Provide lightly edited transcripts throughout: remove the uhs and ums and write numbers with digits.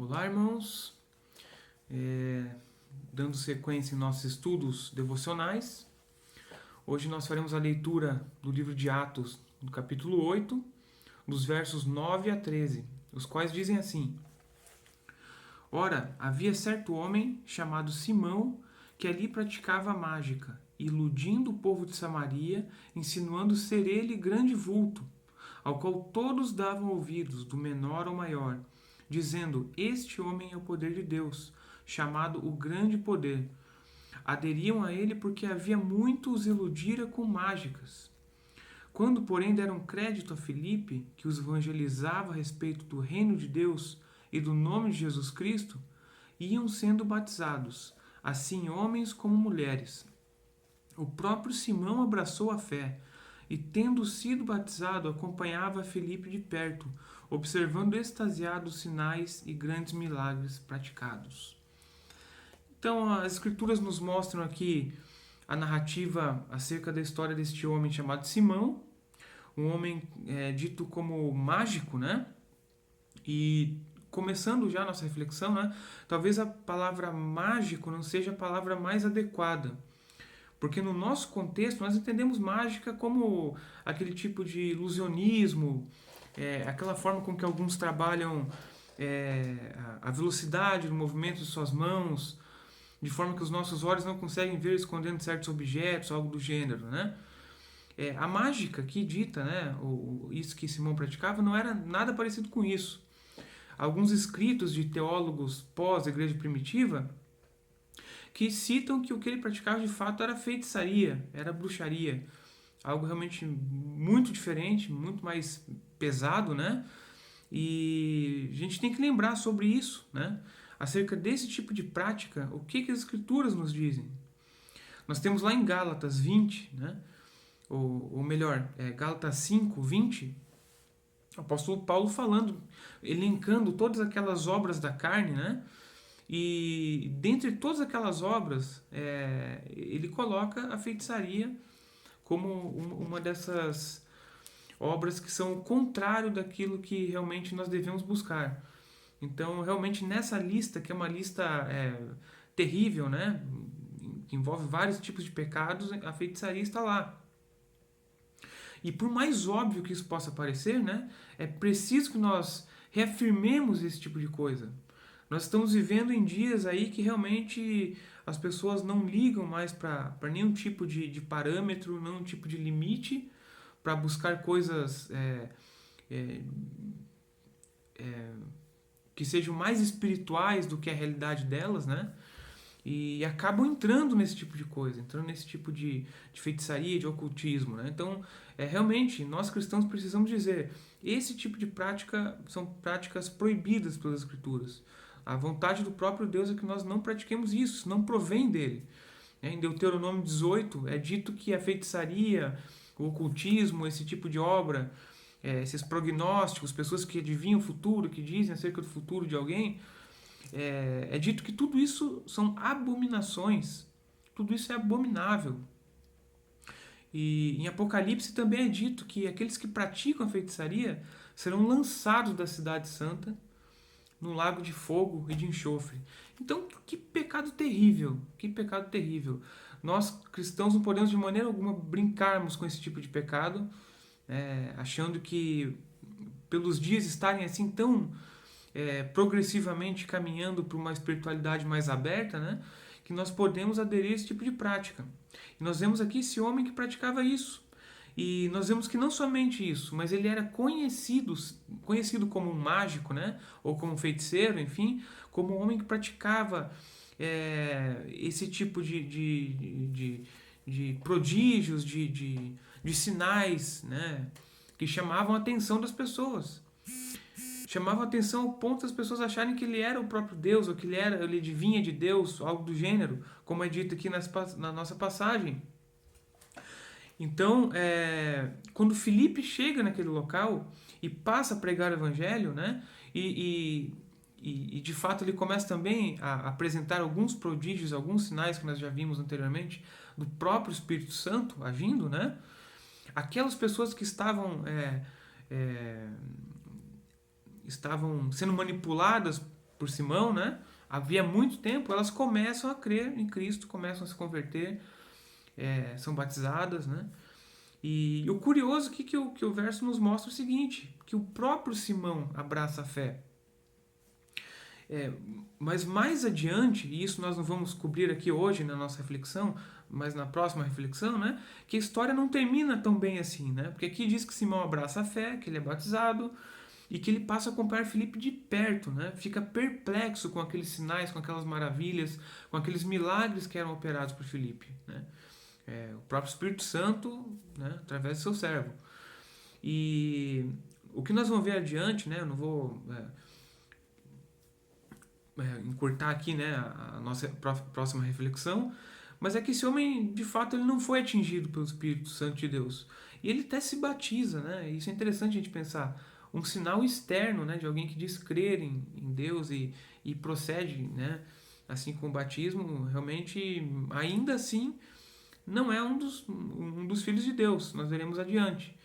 Olá, irmãos. Dando sequência em nossos estudos devocionais, hoje nós faremos a leitura do livro de Atos, do capítulo 8, dos versos 9 a 13, os quais dizem assim: Ora, havia certo homem chamado Simão, que ali praticava mágica, iludindo o povo de Samaria, insinuando ser ele grande vulto, ao qual todos davam ouvidos, do menor ao maior, dizendo: Este homem é o poder de Deus, chamado o grande poder. Aderiam a ele porque havia muito os iludira com mágicas. Quando, porém, deram crédito a Filipe, que os evangelizava a respeito do reino de Deus e do nome de Jesus Cristo, iam sendo batizados, assim homens como mulheres. O próprio Simão abraçou a fé e, tendo sido batizado, acompanhava Filipe de perto, observando extasiado os sinais e grandes milagres praticados. Então, as Escrituras nos mostram aqui a narrativa acerca da história deste homem chamado Simão, um homem dito como mágico, né? E começando já a nossa reflexão, né? Talvez a palavra mágico não seja a palavra mais adequada, porque no nosso contexto nós entendemos mágica como aquele tipo de ilusionismo, aquela forma com que alguns trabalham a velocidade do movimento de suas mãos, de forma que os nossos olhos não conseguem ver escondendo certos objetos, algo do gênero, né? A mágica que dita, né, isso que Simão praticava, não era nada parecido com isso. Alguns escritos de teólogos pós-igreja primitiva que citam que o que ele praticava de fato era feitiçaria, era bruxaria. Algo realmente muito diferente, muito mais pesado, né? E a gente tem que lembrar sobre isso, né? Acerca desse tipo de prática, o que as Escrituras nos dizem. Nós temos lá em Gálatas 20, né? Ou melhor, Gálatas 5, 20, o apóstolo Paulo falando, elencando todas aquelas obras da carne, né? E dentre todas aquelas obras, ele coloca a feitiçaria como uma dessas obras que são o contrário daquilo que realmente nós devemos buscar. Então, realmente, nessa lista, que é uma lista terrível, né? Que envolve vários tipos de pecados, a feitiçaria está lá. E por mais óbvio que isso possa parecer, né? É preciso que nós reafirmemos esse tipo de coisa. Nós estamos vivendo em dias aí que realmente as pessoas não ligam mais para nenhum tipo de parâmetro, nenhum tipo de limite para buscar coisas que sejam mais espirituais do que a realidade delas, né? E acabam entrando nesse tipo de coisa, entrando nesse tipo de feitiçaria, de ocultismo, né? Então, realmente, nós cristãos precisamos dizer, esse tipo de prática são práticas proibidas pelas Escrituras. A vontade do próprio Deus é que nós não pratiquemos isso, não provém dele. Em Deuteronômio 18 é dito que a feitiçaria, o ocultismo, esse tipo de obra, esses prognósticos, pessoas que adivinham o futuro, que dizem acerca do futuro de alguém, é dito que tudo isso são abominações, tudo isso é abominável. E em Apocalipse também é dito que aqueles que praticam a feitiçaria serão lançados da cidade santa num lago de fogo e de enxofre. Então, que pecado terrível, que pecado terrível. Nós, cristãos, não podemos de maneira alguma brincarmos com esse tipo de pecado, achando que pelos dias estarem assim tão progressivamente caminhando para uma espiritualidade mais aberta, né, que nós podemos aderir a esse tipo de prática. E nós vemos aqui esse homem que praticava isso. E nós vemos que não somente isso, mas ele era conhecido como um mágico, né? Ou como um feiticeiro, enfim, como um homem que praticava esse tipo de prodígios, de sinais, né? Que chamavam a atenção das pessoas. Chamavam a atenção ao ponto das pessoas acharem que ele era o próprio Deus, ou que ele adivinha de Deus, algo do gênero, como é dito aqui na nossa passagem. Então, quando Filipe chega naquele local e passa a pregar o evangelho, né, e de fato ele começa também a apresentar alguns prodígios, alguns sinais que nós já vimos anteriormente, do próprio Espírito Santo agindo, né, aquelas pessoas que estavam sendo manipuladas por Simão, né? Havia muito tempo, elas começam a crer em Cristo, começam a se converter, são batizadas, né? E o curioso aqui que o verso nos mostra o seguinte, que o próprio Simão abraça a fé. Mas mais adiante, e isso nós não vamos cobrir aqui hoje na nossa reflexão, mas na próxima reflexão, né, que a história não termina tão bem assim, né? Porque aqui diz que Simão abraça a fé, que ele é batizado e que ele passa a acompanhar Filipe de perto, né? Fica perplexo com aqueles sinais, com aquelas maravilhas, com aqueles milagres que eram operados por Filipe, né? O próprio Espírito Santo, né, através do seu servo. E o que nós vamos ver adiante, né? Eu não vou encurtar aqui, né, a nossa próxima reflexão, mas é que esse homem, de fato, ele não foi atingido pelo Espírito Santo de Deus. E ele até se batiza, né? Isso é interessante a gente pensar. Um sinal externo, né, de alguém que diz crer em Deus e procede, né, assim com o batismo, realmente, ainda assim, não é um dos filhos de Deus. Nós veremos adiante.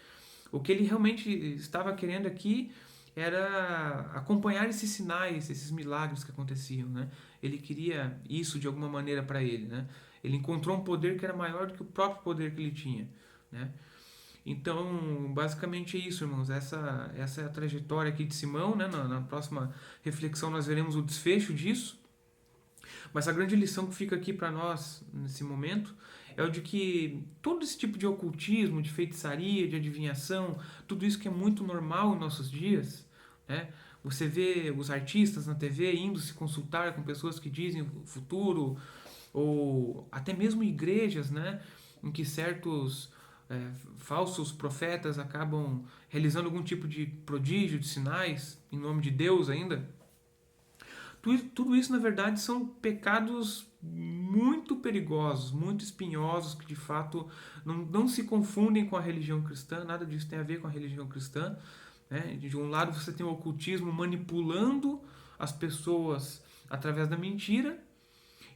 O que ele realmente estava querendo aqui era acompanhar esses sinais, esses milagres que aconteciam, né? Ele queria isso de alguma maneira para ele, né? Ele encontrou um poder que era maior do que o próprio poder que ele tinha, né? Então, basicamente é isso, irmãos. Essa é a trajetória aqui de Simão, né? Na próxima reflexão nós veremos o desfecho disso. Mas a grande lição que fica aqui para nós nesse momento é o de que todo esse tipo de ocultismo, de feitiçaria, de adivinhação, tudo isso que é muito normal em nossos dias, né? Você vê os artistas na TV indo se consultar com pessoas que dizem o futuro, ou até mesmo igrejas, né? Em que certos falsos profetas acabam realizando algum tipo de prodígio, de sinais, em nome de Deus ainda. Tudo isso, na verdade, são pecados muito perigosos, muito espinhosos, que de fato não se confundem com a religião cristã, nada disso tem a ver com a religião cristã. Né? De um lado você tem o ocultismo manipulando as pessoas através da mentira,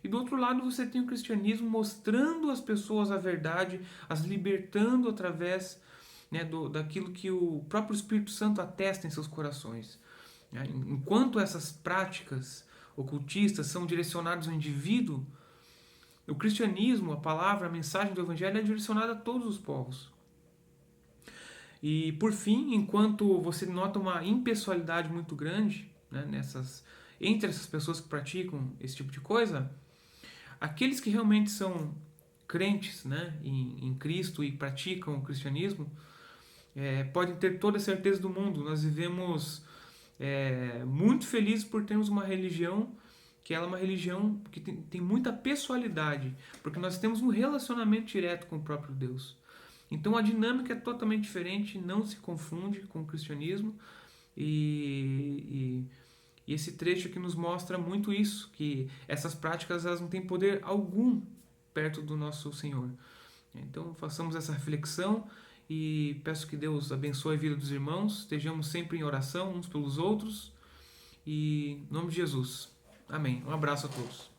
e do outro lado você tem o cristianismo mostrando às pessoas a verdade, as libertando através, né, daquilo que o próprio Espírito Santo atesta em seus corações. Enquanto essas práticas ocultistas são direcionadas ao indivíduo, o cristianismo, a palavra, a mensagem do evangelho é direcionada a todos os povos. E por fim, enquanto você nota uma impessoalidade muito grande, né, entre essas pessoas que praticam esse tipo de coisa, aqueles que realmente são crentes, né, em Cristo e praticam o cristianismo, podem ter toda a certeza do mundo. Nós vivemos muito felizes por termos uma religião que ela é uma religião que tem muita pessoalidade, porque nós temos um relacionamento direto com o próprio Deus. Então a dinâmica é totalmente diferente, não se confunde com o cristianismo, e esse trecho aqui nos mostra muito isso, que essas práticas elas não têm poder algum perto do nosso Senhor. Então façamos essa reflexão e peço que Deus abençoe a vida dos irmãos, estejamos sempre em oração uns pelos outros, e em nome de Jesus. Amém. Um abraço a todos.